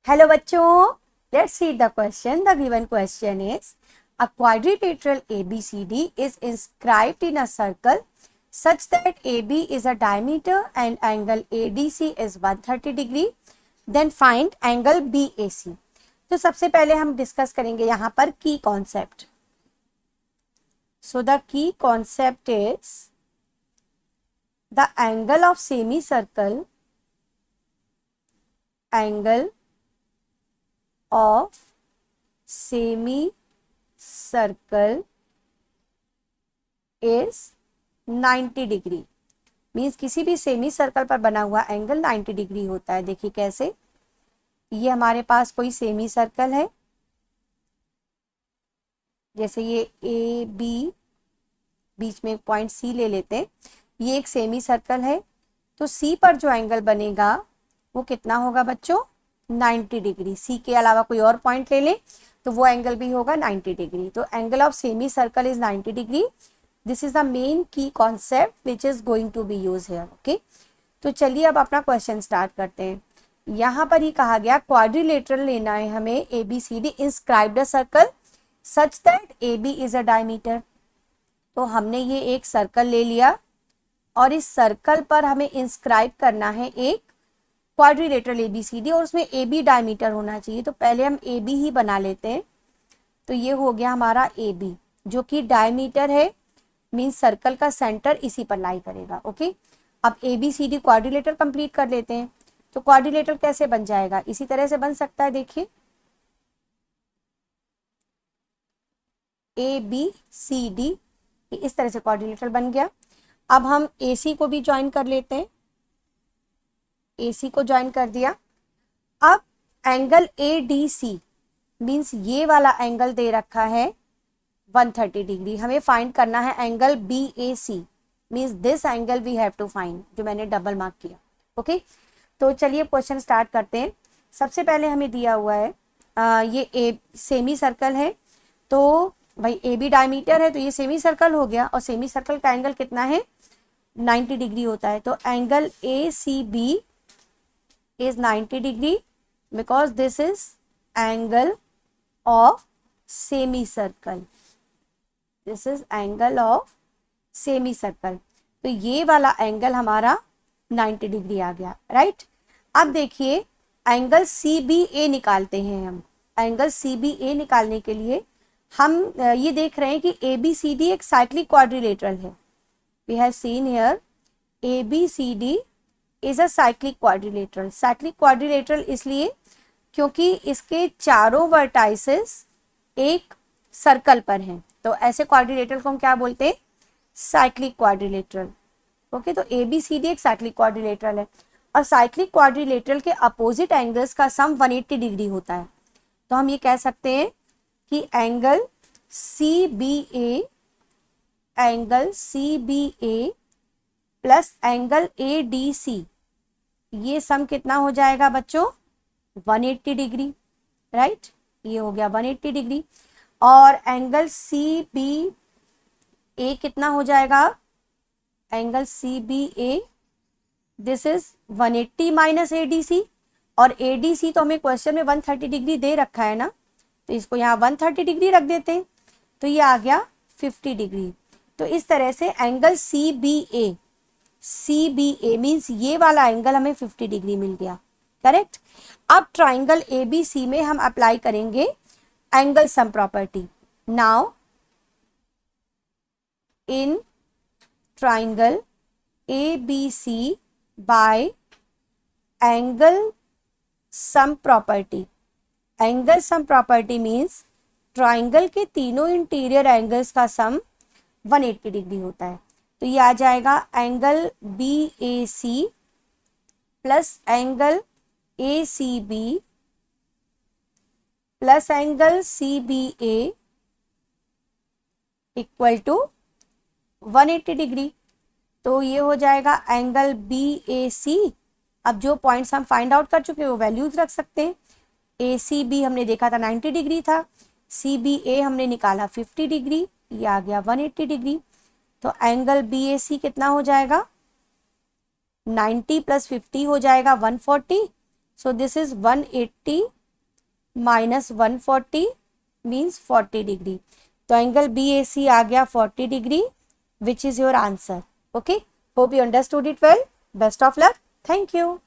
Hello बच्चों, let's read the question. The given question is a quadrilateral ABCD is inscribed in a circle such that AB is a diameter and angle ADC is 130 degree. Then find angle BAC. तो सबसे पहले हम discuss करेंगे यहाँ पर की concept. So the key concept is the angle of semicircle, angle of semicircle is 90 degree. Means किसी भी सेमी सर्कल पर बना हुआ एंगल 90 डिग्री होता है. देखिए कैसे, ये हमारे पास कोई सेमी सर्कल है, जैसे ये ए बी, बीच में एक पॉइंट सी ले लेते हैं. ये एक सेमी सर्कल है, तो सी पर जो एंगल बनेगा वो कितना होगा बच्चों? 90 डिग्री. सी के अलावा कोई और पॉइंट ले लें तो वो एंगल भी होगा 90 डिग्री. तो angle of semi circle is 90 degree. This is the main key concept which is going to be use here. Okay, तो चलिए अब अपना क्वेश्चन स्टार्ट करते हैं. यहाँ पर ही कहा गया क्वाड्रिलेटरल लेना है हमें. A B C D inscribed a circle such that A B is a diameter. तो हमने ये एक सर्कल ले लिया और इस सर्कल पर हमें इंस्क्राइब करना है एक क्वाड्रिलेटरल ABCD और उसमें AB डायमीटर होना चाहिए. तो पहले हम AB ही बना लेते हैं. तो ये हो गया हमारा AB जो कि डायमीटर है, मीन्स सर्कल का सेंटर इसी पर लाई करेगा. ओके, अब ABCD क्वाड्रिलेटर कंप्लीट कर लेते हैं. तो क्वाड्रिलेटर कैसे बन जाएगा? इसी तरह से बन सकता है. देखिए ABCD इस तरह से क्वाड्रिलेटर बन गया. अब हम AC को भी ज्वाइन कर लेते हैं. AC को ज्वाइन कर दिया. अब एंगल ADC मीन्स ये वाला एंगल दे रखा है 130 डिग्री. हमें फाइंड करना है angle BAC means this angle we have to find, जो मैंने डबल मार्क किया. ओके, तो चलिए क्वेश्चन स्टार्ट करते हैं. सबसे पहले हमें दिया हुआ है ये सेमी सर्कल है. तो भाई AB डायमीटर है, तो ये सेमी सर्कल हो गया और सेमी सर्कल का एंगल कितना है? 90 डिग्री होता है. तो angle ACB is 90 degree because this is angle of semicircle. This is angle of semicircle. तो ये वाला एंगल हमारा 90 डिग्री आ गया. राइट, अब देखिए एंगल CBA निकालते हैं हम. एंगल CBA निकालने के लिए हम ये देख रहे हैं कि ABCD एक साइक्लिक क्वाड्रिलेटरल है. We have seen here ABCD is a cyclic quadrilateral. Cyclic quadrilateral इसलिए क्योंकि इसके चारों वर्टाइसेस एक सर्कल पर हैं. तो ऐसे क्वाड्रिलेटरल को हम क्या बोलते हैं? Cyclic quadrilateral. ओके, तो ABCD एक साइक्लिक क्वाड्रिलेटरल है और साइक्लिक क्वाड्रिलेटरल के अपोजिट एंगल्स का सम 180 डिग्री होता है. तो हम ये कह सकते हैं कि angle CBA plus angle ADC, ये सम कितना हो जाएगा बच्चों? 180 डिग्री. राइट, ये हो गया 180 डिग्री. और एंगल CBA कितना हो जाएगा? Angle CBA this is 180 minus ADC. और ADC तो हमें क्वेश्चन में 130 डिग्री दे रखा है ना, तो इसको यहाँ 130 डिग्री रख देते हैं. तो ये आ गया 50 डिग्री. तो इस तरह से एंगल CBA मीन्स ये वाला एंगल हमें 50 डिग्री मिल गया. करेक्ट. अब ट्राइंगल ABC में हम अप्लाई करेंगे angle sum property. Now in triangle ABC bye angle sum property. Angle sum property means triangle के तीनों इंटीरियर एंगल्स का सम 180 डिग्री होता है. तो ये आ जाएगा angle BAC plus angle ACB plus angle CBA equal to 180 degree. तो ये हो जाएगा एंगल BAC. अब जो पॉइंट्स हम फाइंड आउट कर चुके हैं वो वैल्यूज रख सकते हैं. ACB हमने देखा था 90 डिग्री था, CBA हमने निकाला 50 डिग्री, ये आ गया 180 डिग्री. तो एंगल BAC कितना हो जाएगा? 90 प्लस 50 हो जाएगा 140. So this is 180 minus 140 means 40 degree. तो एंगल BAC आ गया 40 degree, which is your answer. Okay, hope you understood it well. Best of luck. Thank you.